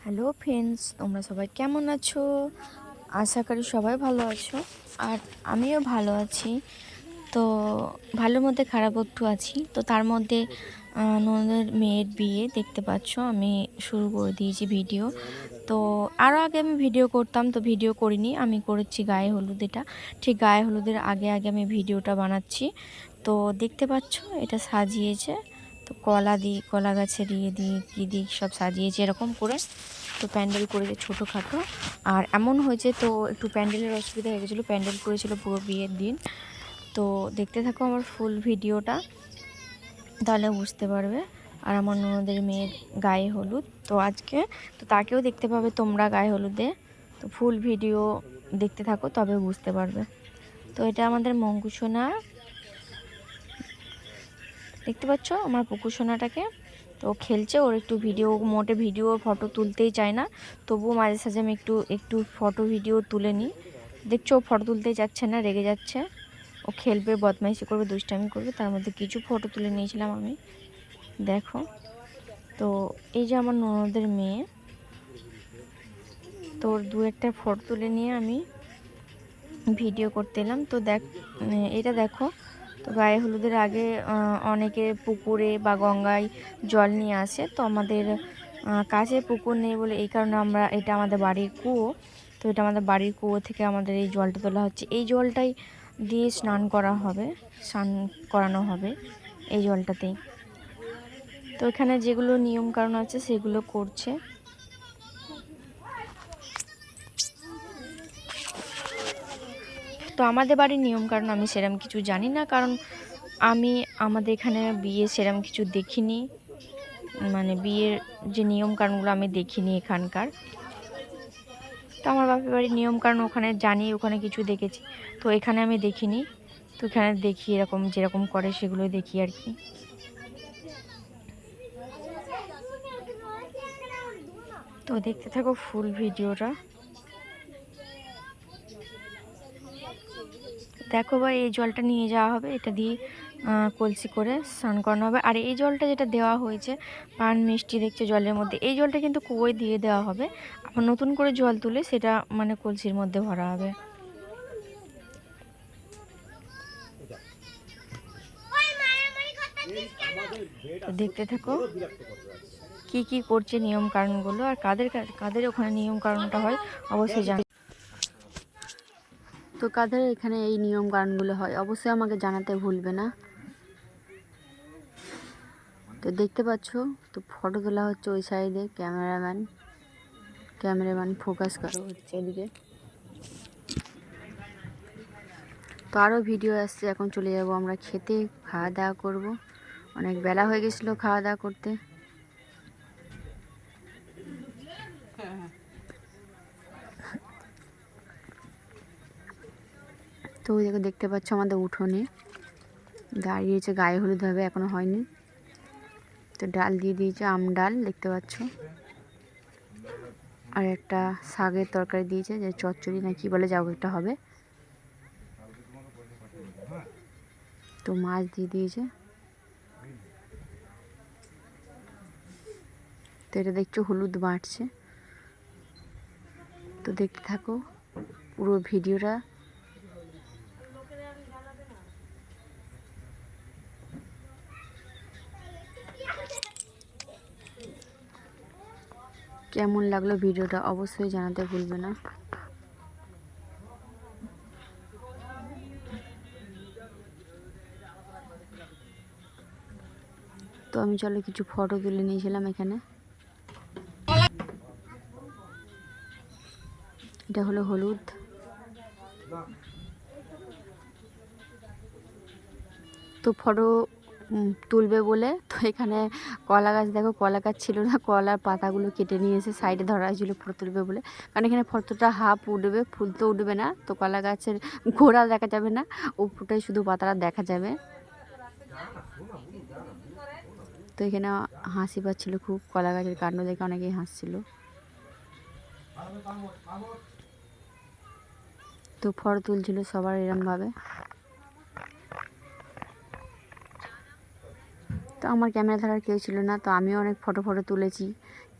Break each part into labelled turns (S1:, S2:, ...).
S1: Hello friends, তোমরা সবাই কেমন আছো? আশা করি সবাই ভালো আছো। আর আমিও ভালো আছি। তো ভালোর মধ্যে খারাপ একটু আছি। তো তার মধ্যে ননদের মেয়ের বিয়ে দেখতে পাচ্ছ, আমি শুরু করে দিয়েছি ভিডিও। তো আরও আগে আমি ভিডিও করতাম, তো ভিডিও করিনি, আমি করেছি গায়ে হলুদ। এটা ঠিক গায়ে হলুদের আগে আগে আমি ভিডিওটা বানাচ্ছি। তো দেখতে পাচ্ছ এটা সাজিয়েছে, তো কলা গাছের দিয়ে কী দিয়ে সব সাজিয়েছে এরকম করে। তো প্যান্ডেল করেছে ছোটোখাটো, আর এমন হয়েছে তো একটু প্যান্ডেলের অসুবিধা হয়ে গেছিলো। প্যান্ডেল করেছিল পুরো বিয়ের দিন। তো দেখতে থাকো আমার ফুল ভিডিওটা, তাহলে বুঝতে পারবে। আর আমার ননদের মেয়ের গায়ে হলুদ তো আজকে, তো তাকেও দেখতে পাবে তোমরা গায়ে হলুদে। তো ফুল ভিডিও দেখতে থাকো, তবে বুঝতে পারবে। তো এটা আমাদের মঙ্কুসোনা, দেখতে পাচ্ছ আমার পুকুসোনাটাকে। তো খেলছে, ওর একটু মোটে ভিডিও ফটো তুলতেই চায় না, তবুও মাঝে সাঝে আমি একটু একটু ফটো ভিডিও তুলে নিই। দেখছো ও ফটো তুলতেই যাচ্ছে না, রেগে যাচ্ছে। ও খেলবে, বদমাইশি করবে, দুষ্টামি করবে, তার মধ্যে কিছু ফটো তুলে নিয়েছিলাম আমি, দেখো। তো এই যে আমার ননদের মেয়ে, তোর দু একটা ফটো তুলে নিয়ে আমি ভিডিও করতে এলাম। তো এটা দেখো। তো গায়ে হলুদের আগে অনেকে পুকুরে বা গঙ্গায় জল নিয়ে আসে। তো আমাদের কাছে পুকুর নেই বলে, এই কারণে এটা আমাদের বাড়ির কুয়ো। তো এটা আমাদের বাড়ির কুয়ো থেকে আমাদের এই জলটা তোলা হচ্ছে। এই জলটাই দিয়ে স্নান করানো হবে এই জলটাতেই। তো এখানে যেগুলো নিয়ম কারণ আছে সেগুলো করছে। তো আমাদের বাড়ির নিয়ম কারণ আমি সেরম কিছু জানি না, কারণ আমাদের এখানে বিয়ে সেরম কিছু দেখিনি। মানে বিয়ের যে নিয়ম কারণগুলো আমি দেখিনি এখানকার। তো আমার বাপের বাড়ির নিয়ম কারণ ওখানে জানি, ওখানে কিছু দেখেছি। তো এখানে আমি দেখিনি। তো এখানে দেখি এরকম যেরকম করে সেগুলোই দেখি আর কি। তো দেখতে থাকো ফুল ভিডিওটা। দেখো ভাই, এই জলটা নিয়ে যাওয়া হবে, এটা দিয়ে কলসি করে স্নান করানো হবে। আর এই জলটা যেটা দেওয়া হয়েছে পান মিষ্টি দেখছে জলের মধ্যে, এই জলটা কিন্তু কুয়োয় দিয়ে দেওয়া হবে। আবার নতুন করে জল তুলে সেটা মানে কলসির মধ্যে ভরা হবে। তো দেখতে থাকো কি কি করছে নিয়ম কারণগুলো, আর কাদের ওখানে নিয়ম কারণটা হয় অবশ্যই জান। তো কাদের এখানে এই নিয়ম কারণগুলো হয় অবশ্যই আমাকে জানাতে ভুলবে না। তো দেখতে পাচ্ছ, তো ফটো তোলা হচ্ছে ওই সাইডে, ক্যামেরাম্যান ফোকাস করা হচ্ছে এদিকে। তো আরও ভিডিও আসছে, এখন চলে যাব আমরা খেতে, খাওয়া দাওয়া করবো। অনেক বেলা হয়ে গেছিলো খাওয়া দাওয়া করতে। তো ওই দেখতে পাচ্ছ আমাদের উঠোনে দাঁড়িয়েছে, গায়ে হলুদ হবে, এখনো হয়নি। তো ডাল দিয়ে দিয়েছে, আম ডাল দেখতে পাচ্ছ। আর একটা শাকের তরকারি দিয়েছে, যে চচ্চড়ি না কি বলে, যাও একটা হবে। তো মাছ দিয়ে দিয়েছে। তো এটা দেখছো হলুদ বাটছে। তো দেখতে থাকো পুরো ভিডিওটা। কেমন লাগলো ভিডিওটা অবশ্যই জানাতে ভুলবে না। তো আমি চলো কিছু ফটো তুলে নিয়েছিলাম এখানে। এটা হলো হলুদ। তো ফটো তুলবে বলে, তো এখানে কলা গাছ, দেখো কলা গাছ ছিল না, কলার পাতাগুলো কেটে নিয়ে এসে সাইডে ধরা হয়েছিল ফটো তুলবে বলে। কারণ এখানে ফটোটা হাফ উঠবে, ফুল তো উঠবে না। তো কলা গাছের গোড়া দেখা যাবে না, উপরটাই শুধু পাতাটা দেখা যাবে। তো এখানে হাসি পাচ্ছিল খুব, কলা গাছের কাণ্ড দেখে অনেকেই হাসছিল। তো ফটো তুলছিল সবার এরমভাবে। তো আমার ক্যামেরা ধরার কেউ ছিল না, তো আমিও অনেক ফটো তুলেছি,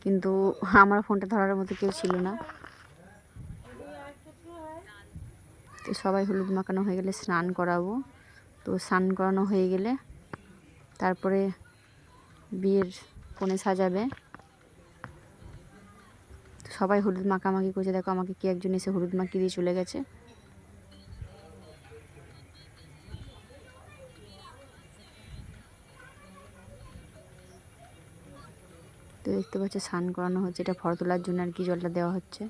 S2: কিন্তু আমার ফোনটা ধরার মতো কেউ ছিল না। তো সবাই হলুদ মাখানো হয়ে গেলে স্নান করাবো। তো স্নান করানো হয়ে গেলে তারপরে বিয়ের কনে সাজাবে। সবাই হলুদ মাখামাখি করছে, দেখো আমাকে কে একজন এসে হলুদ মাখিয়ে দিয়ে চলে গেছে। তো দেখতে পাচ্ছ স্নান করানো হচ্ছে, এটা ফটো তোলার জন্য আর কি জলটা দেওয়া হচ্ছে।